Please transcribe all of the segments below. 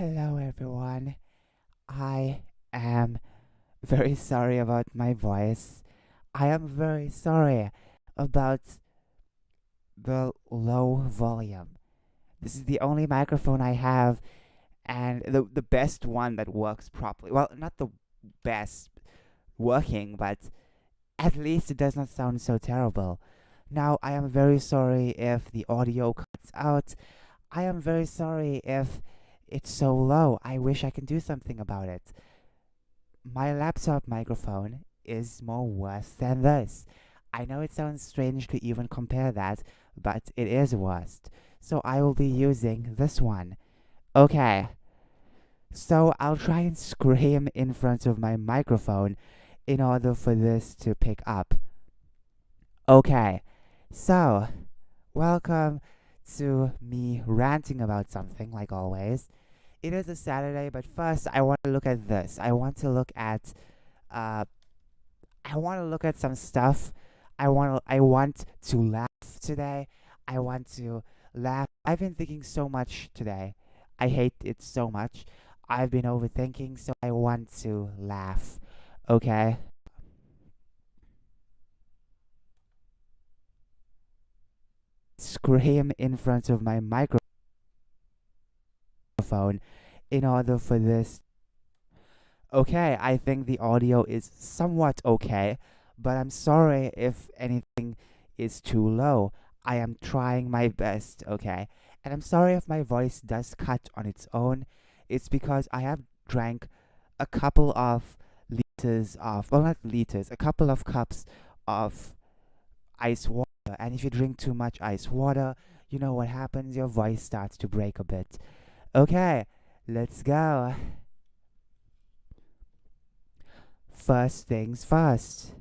Hello, everyone. I am very sorry about my voice. I am very sorry about the low volume. This is the only microphone I have, and the best one that works properly. Well, not the best working, but at least it does not sound so terrible. Now, I am very sorry if the audio cuts out. I am very sorry if it's so low. I wish I can do something about it. My laptop microphone is more worse than this. I know it sounds strange to even compare that, but it is worst. So I will be using this one. Okay, so I'll try and scream in front of my microphone in order for this to pick up. Okay, so welcome to me ranting about something like always. It is a Saturday, but first I want to look at this. Uh I want to look at some stuff. I want to laugh today. I want to laugh. I've been thinking so much today. I hate it so much. I've been overthinking, so I want to laugh. Okay? Scream in front of my microphone in order for this. Okay, I think the audio is somewhat okay, but I'm sorry if anything is too low. I am trying my best, okay? And I'm sorry if my voice does cut on its own. It's because I have drank a couple of liters of, well, not liters, a couple of cups of ice water. And if you drink too much ice water, you know what happens? Your voice starts to break a bit. Okay, let's go. First things first.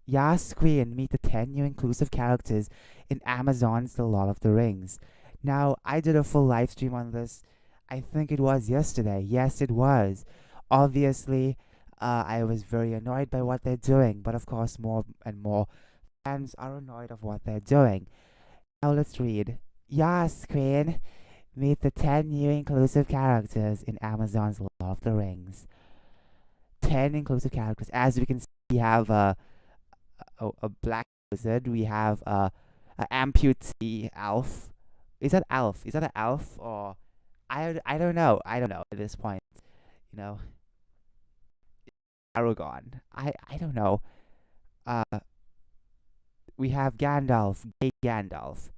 Yas Queen meet the 10 new inclusive characters in Amazon's The Lord of the Rings. Now, I did a full live stream on this. I think it was yesterday. Yes, it was. Obviously, I was very annoyed by what they're doing, but of course, more and more fans are annoyed of what they're doing. Now, let's read. Yas Queen meet the 10 new inclusive characters in Amazon's Lord of the Rings. 10 inclusive characters. As we can see, we have a black wizard. We have a amputee elf. Is that elf? Is that an elf or I don't know. I don't know at this point. You know, Aragon. I don't know. Uh, we have Gandalf, gay Gandalf,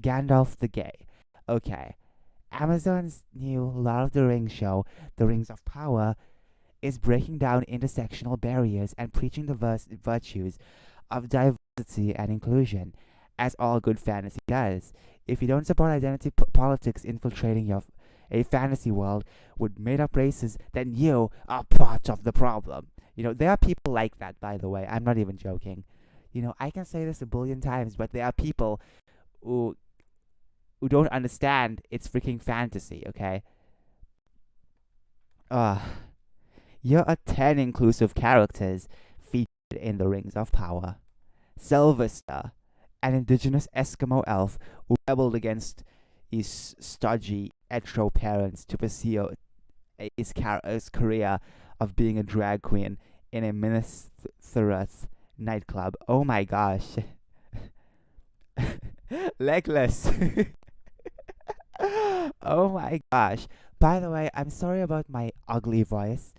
Gandalf the gay. Okay. Amazon's new Lord of the Rings show, The Rings of Power, is breaking down intersectional barriers and preaching the virtues of diversity and inclusion, as all good fantasy does. If you don't support identity politics infiltrating a fantasy world with made up races, then you are part of the problem. You know, there are people like that, by the way. I'm not even joking. You know, I can say this a billion times, but there are people who don't understand it's freaking fantasy, okay? Ugh. Here are 10 inclusive characters featured in the Rings of Power. Sylvester, an indigenous Eskimo elf who rebelled against his stodgy hetero parents to pursue his career of being a drag queen in a Minas Tirith nightclub. Oh my gosh. Legless. Oh my gosh. By the way, I'm sorry about my ugly voice.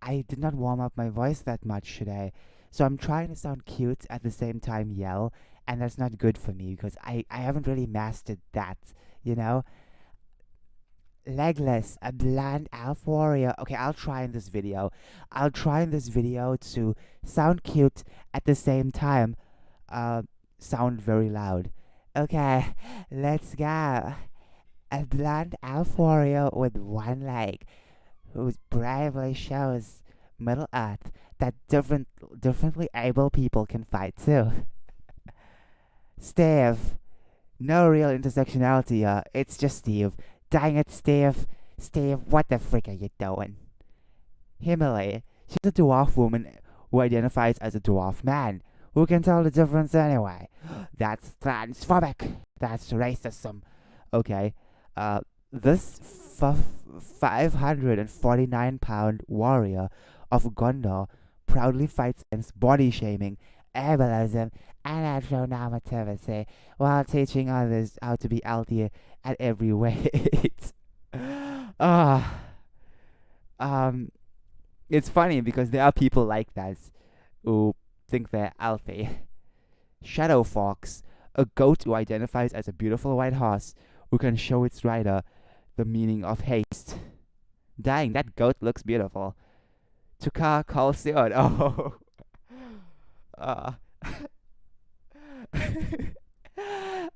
I did not warm up my voice that much today. So I'm trying to sound cute at the same time yell, and that's not good for me because I haven't really mastered that, you know? Legless, a bland elf warrior. Okay, I'll try in this video. I'll try in this video to sound cute at the same time, sound very loud. Okay, let's go. A bland elf warrior with one leg who bravely shows Middle Earth that differently able people can fight too. Steve, no real intersectionality here. It's just Steve. Dang it, Steve. Steve, what the frick are you doing? Himali, she's a dwarf woman who identifies as a dwarf man. Who can tell the difference anyway? That's transphobic. That's racism. Okay. This 549-pound warrior of Gondor proudly fights against body shaming, ableism, and heteronormativity while teaching others how to be healthier at every weight. Ah, um, it's funny because there are people like that who think they're healthy. Shadow Fox, a goat who identifies as a beautiful white horse who can show its rider the meaning of haste. Dang, that goat looks beautiful. Tukar Kalsion. Oh. Uh.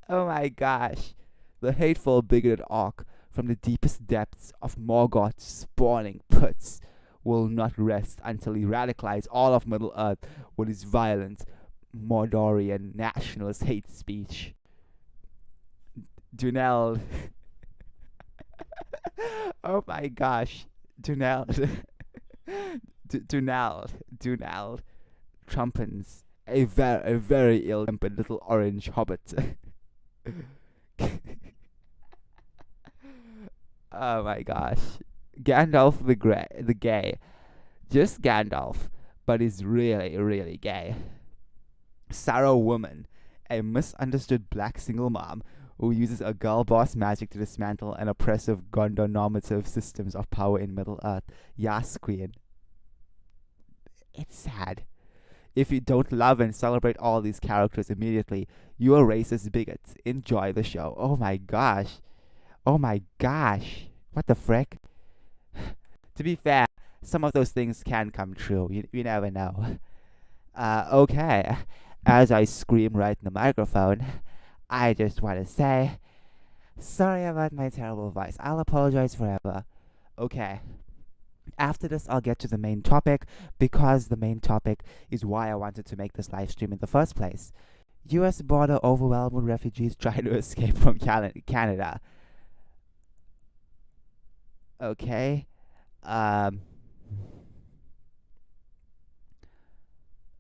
Oh my gosh. The hateful, bigoted orc from the deepest depths of Morgoth's spawning pits will not rest until he radicalizes all of Middle Earth with his violent, Mordorian nationalist hate speech. Dunel. Oh my gosh. Dunel. Dunel Trumpens. A very ill-tempered little orange hobbit. Oh my gosh. Gandalf the gay. Just Gandalf, but he's really, really gay. Sarah Woman, a misunderstood black single mom who uses a girl boss magic to dismantle an oppressive Gondor normative systems of power in Middle Earth. Yas Queen. It's sad. If you don't love and celebrate all these characters immediately, you are racist bigots. Enjoy the show. Oh my gosh. Oh my gosh. What the frick? To be fair, some of those things can come true. You never know. Okay. As I scream right in the microphone, I just want to say, sorry about my terrible voice. I'll apologize forever. Okay. After this, I'll get to the main topic, because the main topic is why I wanted to make this live stream in the first place. US border overwhelmed with refugees trying to escape from Canada. Okay.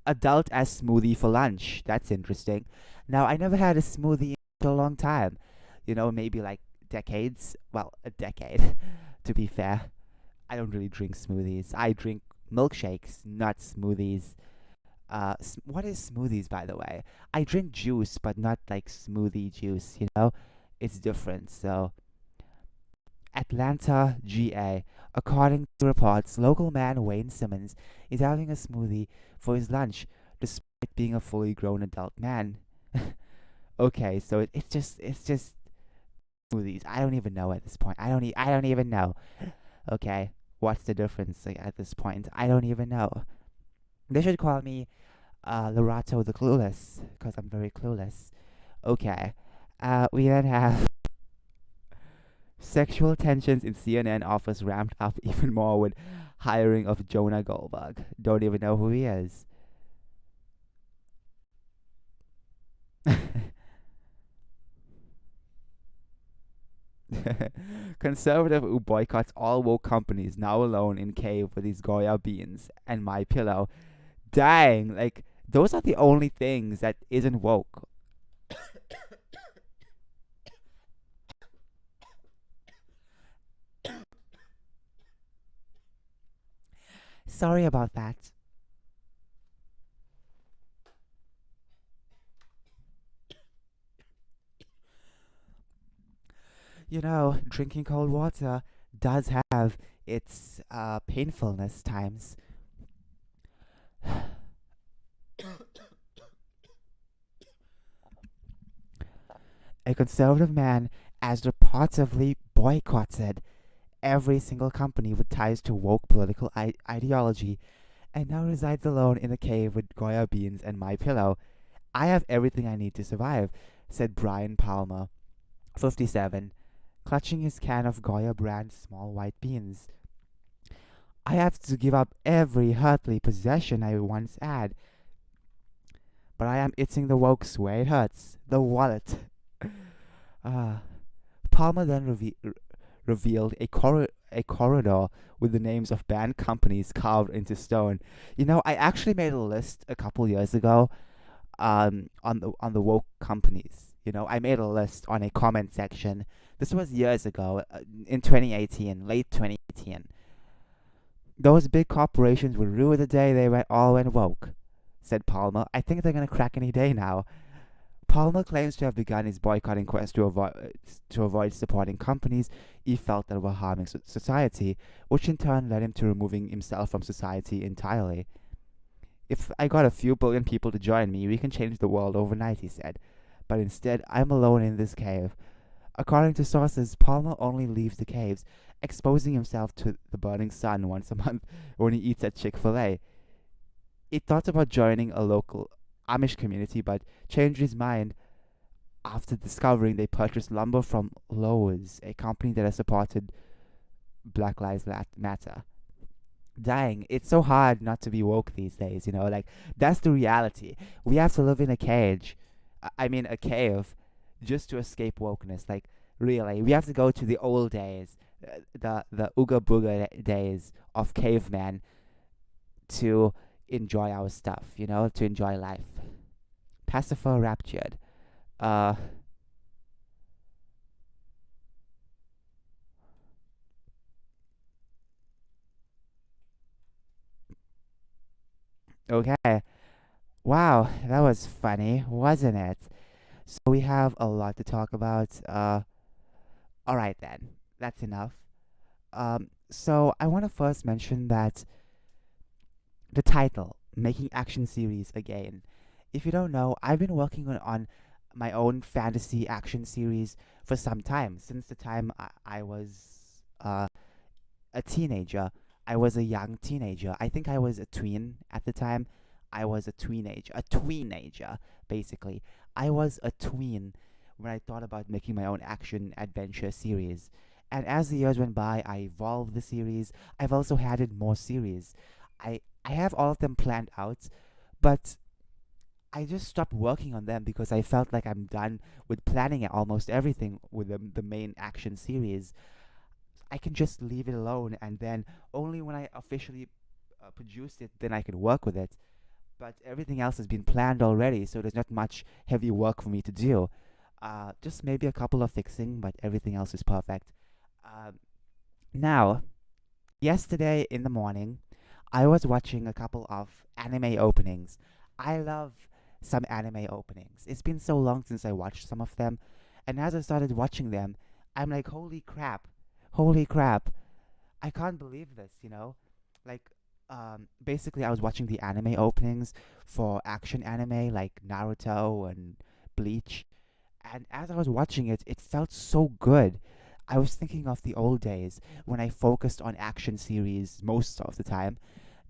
Adult as smoothie for lunch. That's interesting. Now, I never had a smoothie in a long time. Maybe like decades. Well, a decade, to be fair. I don't really drink smoothies. I drink milkshakes, not smoothies. What is smoothies, by the way? I drink juice, but not like smoothie juice, It's different, so. Atlanta, GA. According to reports, local man Wayne Simmons is having a smoothie for his lunch, despite being a fully grown adult man. Okay, so it's just smoothies. I don't even know at this point. I don't even know. Okay, what's the difference at this point? I don't even know. They should call me Lorato the Clueless, because I'm very clueless. Okay, we then have sexual tensions in CNN office ramped up even more with hiring of Jonah Goldberg. Don't even know who he is. Conservative who boycotts all woke companies now alone in cave with his Goya beans and my pillow. Dang, like those are the only things that isn't woke. Sorry about that. Drinking cold water does have its painfulness times. A conservative man has reportedly boycotted every single company with ties to woke political ideology and now resides alone in a cave with Goya beans and my pillow. I have everything I need to survive, said Brian Palmer, 57, clutching his can of Goya brand small white beans. I have to give up every earthly possession I once had, but I am eating the wokes where it hurts, the wallet. Palmer then revealed a corridor with the names of banned companies carved into stone. I actually made a list a couple years ago on the woke companies. I made a list on a comment section. This was years ago, in 2018, late 2018. Those big corporations would rue the day they all went woke, said Palmer. I think they're going to crack any day now. Palmer claims to have begun his boycotting quest to avoid supporting companies he felt that were harming society, which in turn led him to removing himself from society entirely. If I got a few billion people to join me, we can change the world overnight, he said. But instead, I'm alone in this cave. According to sources, Palmer only leaves the caves, exposing himself to the burning sun once a month when he eats at Chick-fil-A. He thought about joining a local Amish community, but changed his mind after discovering they purchased lumber from Lowe's, a company that has supported Black Lives Matter. Dang, it's so hard not to be woke these days, like, that's the reality. We have to live in a cage, I mean a cave, just to escape wokeness. Like, really, we have to go to the old days, the ooga booga days of caveman to enjoy our stuff, to enjoy life. Pacifier raptured. Uh, okay. Wow, that was funny, wasn't it? So we have a lot to talk about. All right then, that's enough. So I want to first mention that the title, Making Action Series Again. If you don't know, I've been working on my own fantasy action series for some time, since the time I was a teenager. I was a young teenager. I think I was a tween at the time. I was a tweenager, basically. I was a tween when I thought about making my own action adventure series. And as the years went by, I evolved the series. I've also added more series. I have all of them planned out, but I just stopped working on them because I felt like I'm done with planning almost everything with the main action series. I can just leave it alone, and then only when I officially produce it, then I can work with it. But everything else has been planned already, so there's not much heavy work for me to do. Just maybe a couple of fixing, but everything else is perfect. Um, Now, yesterday in the morning, I was watching a couple of anime openings. I love some anime openings. It's been so long since I watched some of them, and as I started watching them, I'm like, holy crap, I can't believe this. Like, basically, I was watching the anime openings for action anime like Naruto and Bleach, and as I was watching it, it felt so good. I was thinking of the old days when I focused on action series most of the time.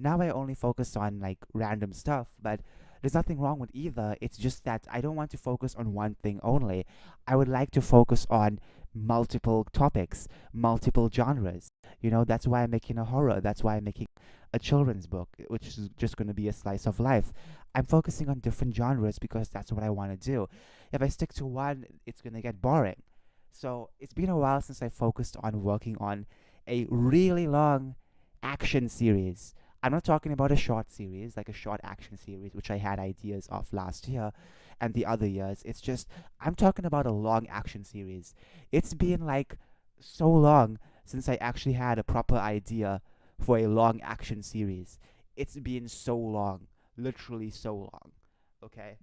Now I only focus on like random stuff, but there's nothing wrong with either. It's just that I don't want to focus on one thing only. I would like to focus on multiple topics, multiple genres. That's why I'm making a horror. That's why I'm making a children's book, which is just going to be a slice of life. I'm focusing on different genres because that's what I want to do. If I stick to one, it's going to get boring. So it's been a while since I focused on working on a really long action series. I'm not talking about a short series, like a short action series, which I had ideas of last year and the other years. It's just, I'm talking about a long action series. It's been like so long since I actually had a proper idea for a long action series. It's been so long, literally so long. Okay?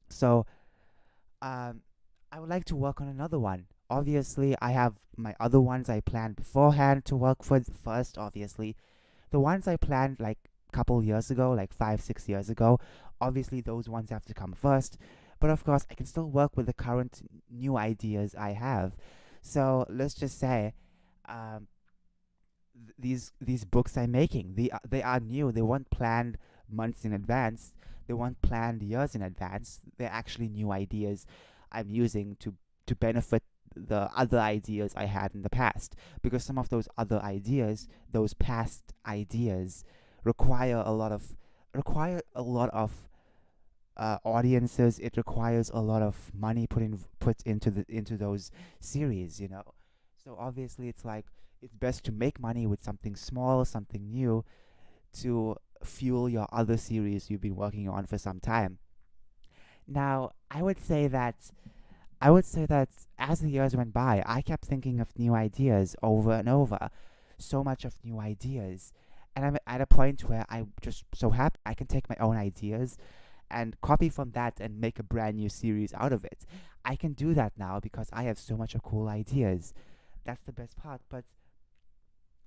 So, um, I would like to work on another one. Obviously, I have my other ones I planned beforehand to work for first, obviously. The ones I planned like a couple years ago, like 5, 6 years ago, obviously those ones have to come first. But of course, I can still work with the current new ideas I have. So let's just say, um, these books I'm making, they are new. They weren't planned months in advance. They weren't planned years in advance. They're actually new ideas I'm using to benefit the other ideas I had in the past. Because some of those other ideas, those past ideas, require a lot of require a lot of audiences. It requires a lot of money put into those series. So obviously, it's like it's best to make money with something small, something new, to fuel your other series you've been working on for some time. Now, I would say that I would say that as the years went by, I kept thinking of new ideas over and over. So much of new ideas. And I'm at a point where I'm just so happy I can take my own ideas and copy from that and make a brand new series out of it. I can do that now because I have so much of cool ideas. That's the best part. But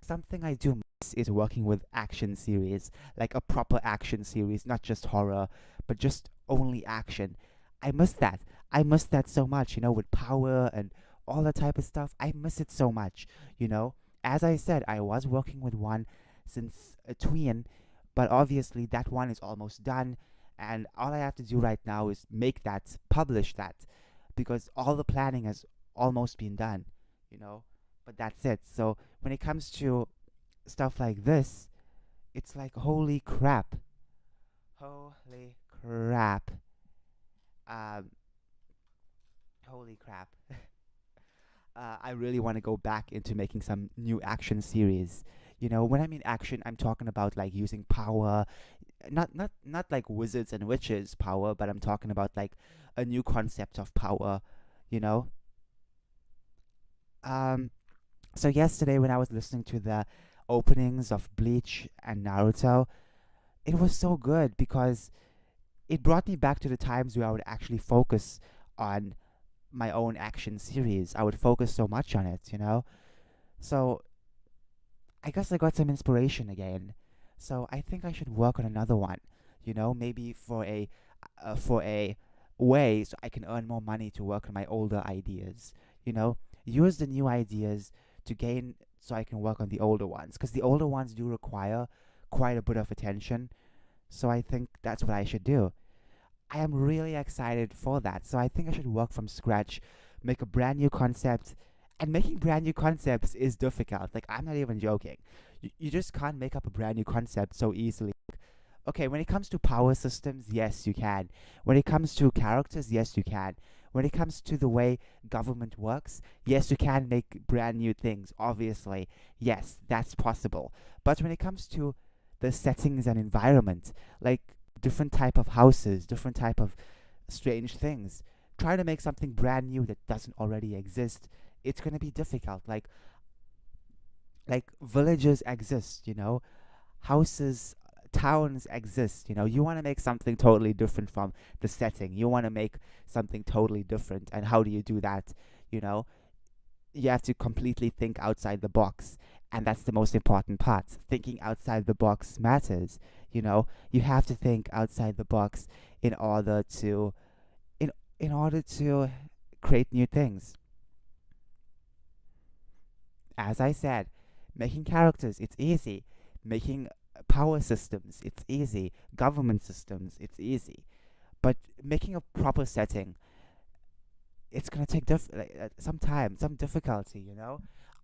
something I do miss is working with action series, like a proper action series, not just horror, but just only action. I miss that. I miss that so much, with power and all that type of stuff. I miss it so much, you know. As I said, I was working with one since a tween, but obviously that one is almost done, and all I have to do right now is make that, publish that, because all the planning has almost been done, you know. But that's it. So when it comes to stuff like this, it's like holy crap. Holy crap. Um, holy crap. I really want to go back into making some new action series. When I mean action, I'm talking about like using power, not like wizards and witches power, but I'm talking about like a new concept of power. You know. Um. So yesterday, when I was listening to the openings of Bleach and Naruto, it was so good because it brought me back to the times where I would actually focus on my own action series. I would focus so much on it. So I guess I got some inspiration again. So I think I should work on another one. Maybe for a way so I can earn more money to work on my older ideas. You know, use the new ideas to gain so I can work on the older ones because the older ones do require quite a bit of attention. So I think that's what I should do. I am really excited for that. So I think I should work from scratch, make a brand new concept. And making brand new concepts is difficult. Like, I'm not even joking. You just can't make up a brand new concept so easily. Okay, when it comes to power systems, yes, you can. When it comes to characters, yes, you can. When it comes to the way government works, yes, you can make brand new things, obviously. Yes, that's possible. But when it comes to the settings and environment, like different type of houses, different type of strange things, try to make something brand new that doesn't already exist. It's gonna be difficult. Like villages exist, houses, towns exist. You want to make something totally different from the setting. You want to make something totally different, and how do you do that? You know, you have to completely think outside the box, and that's the most important part. Thinking outside the box matters. You have to think outside the box in order to in order to create new things. As I said, making characters, it's easy. Making power systems, it's easy. Government systems, it's easy. But making a proper setting, it's gonna take some time, some difficulty.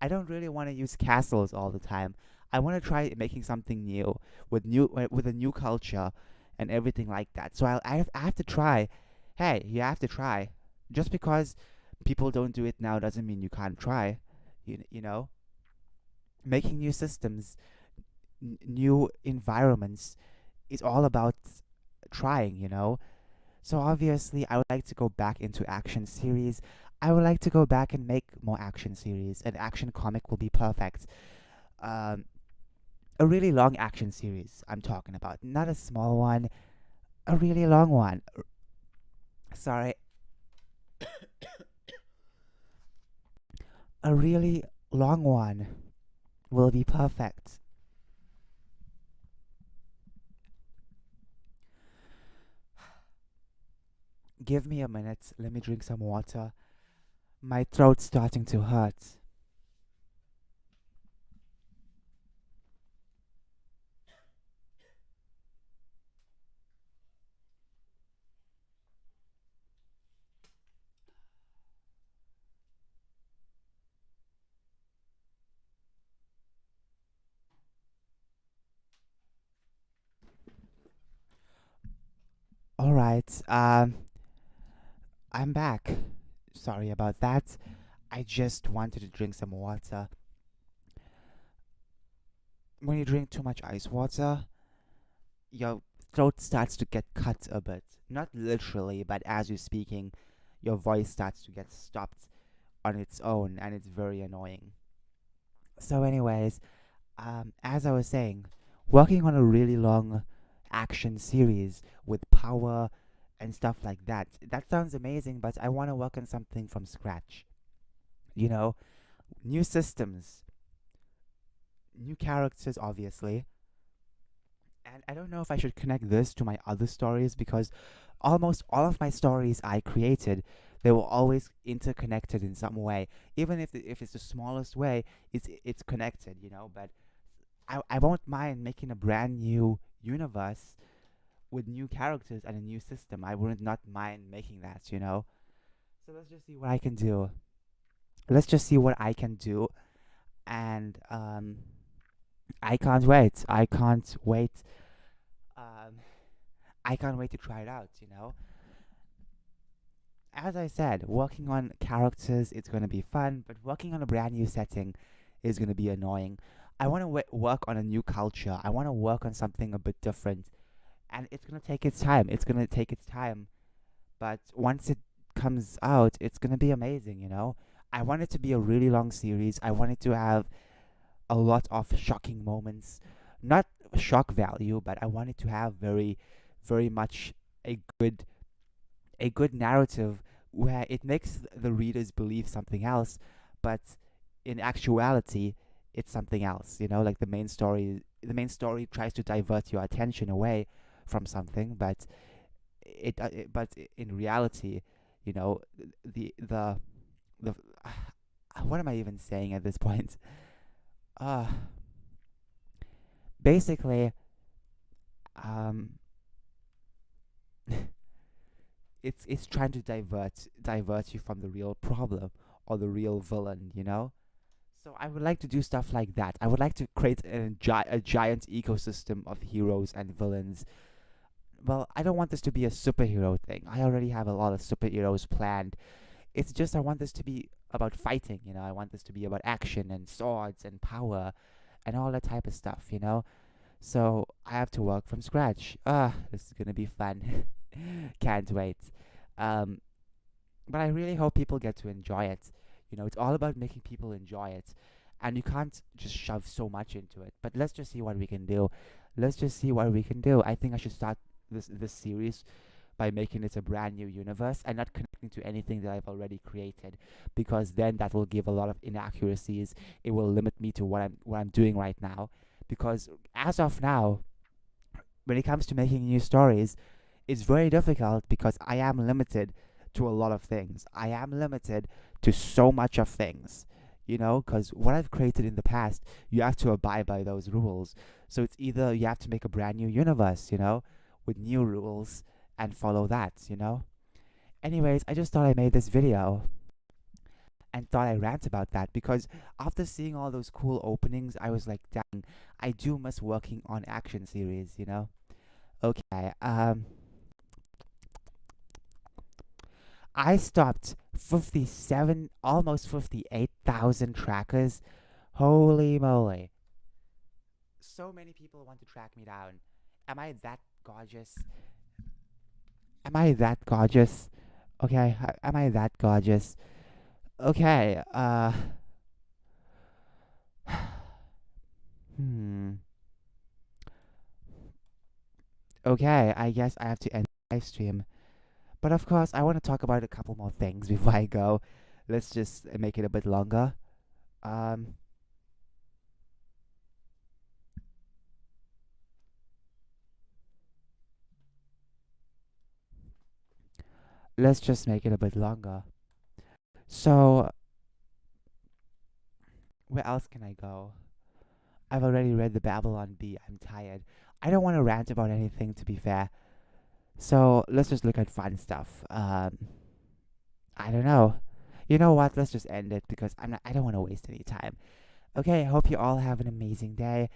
I don't really want to use castles all the time. I want to try making something new with a new culture and everything like that. So I have to try. Hey, you have to try. Just because people don't do it now doesn't mean you can't try. You know, making new systems, new environments is all about trying. So obviously, I would like to go back into action series. I would like to go back and make more action series. An action comic will be perfect. Um, a really long action series, I'm talking about. Not a small one, a really long one. Sorry, a really long one will be perfect. Give me a minute. Let me drink some water. My throat's starting to hurt. All right. I'm back. Sorry about that. I just wanted to drink some water. When you drink too much ice water, your throat starts to get cut a bit. Not literally, but as you're speaking, your voice starts to get stopped on its own, and it's very annoying. So, anyways, as I was saying, working on a really long action series with power and stuff like that, that sounds amazing, but I want to work on something from scratch. You know, new systems, new characters, obviously. And I don't know if I should connect this to my other stories because almost all of my stories I created, they were always interconnected in some way. Even if it's the smallest way, it's connected, But I won't mind making a brand new universe with new characters and a new system. I wouldn't not mind making that. So let's just see what I can do. Let's just see what I can do, and I can't wait. I can't wait. Um, I can't wait to try it out. As I said, working on characters it's going to be fun, but working on a brand new setting is going to be annoying. I want to work on a new culture. I want to work on something a bit different, and it's going to take its time. It's going to take its time, but once it comes out, it's going to be amazing. I want it to be a really long series. I want it to have a lot of shocking moments, not shock value, but I want it to have very, very much a good a good narrative where it makes the readers believe something else, but in actuality, it's something else. Like the main story tries to divert your attention away from something, but in reality, you know, the what am I even saying at this point? Uh, basically, um, it's trying to divert you from the real problem or the real villain. So I would like to do stuff like that. I would like to create a giant ecosystem of heroes and villains. Well, I don't want this to be a superhero thing. I already have a lot of superheroes planned. It's just I want this to be about fighting. I want this to be about action and swords and power and all that type of stuff. So I have to work from scratch. This is gonna be fun. Can't wait. Um, but I really hope people get to enjoy it. It's all about making people enjoy it, and you can't just shove so much into it. But let's just see what we can do. Let's just see what we can do. I think I should start this series by making it a brand new universe and not connecting to anything that I've already created, because then that will give a lot of inaccuracies. It will limit me to what I'm doing right now, because as of now, when it comes to making new stories, it's very difficult because I am limited to a lot of things. I am limited to so much of things, because what I've created in the past, you have to abide by those rules. So it's either you have to make a brand new universe, with new rules and follow that. Anyways, I just thought I made this video and thought I rant about that because after seeing all those cool openings, I was like, dang, I do miss working on action series. Okay, I stopped 57, almost 58,000 trackers. Holy moly. So many people want to track me down. Am I that gorgeous? Am I that gorgeous? Okay, am I that gorgeous? Okay, hmm. Okay, I guess I have to end the live stream. But of course, I want to talk about a couple more things before I go. Let's just make it a bit longer. Um, let's just make it a bit longer. So, where else can I go? I've already read the Babylon Bee. I'm tired. I don't want to rant about anything, to be fair. So let's just look at fun stuff. I don't know. You know what? Let's just end it because I don't want to waste any time. Okay, I hope you all have an amazing day,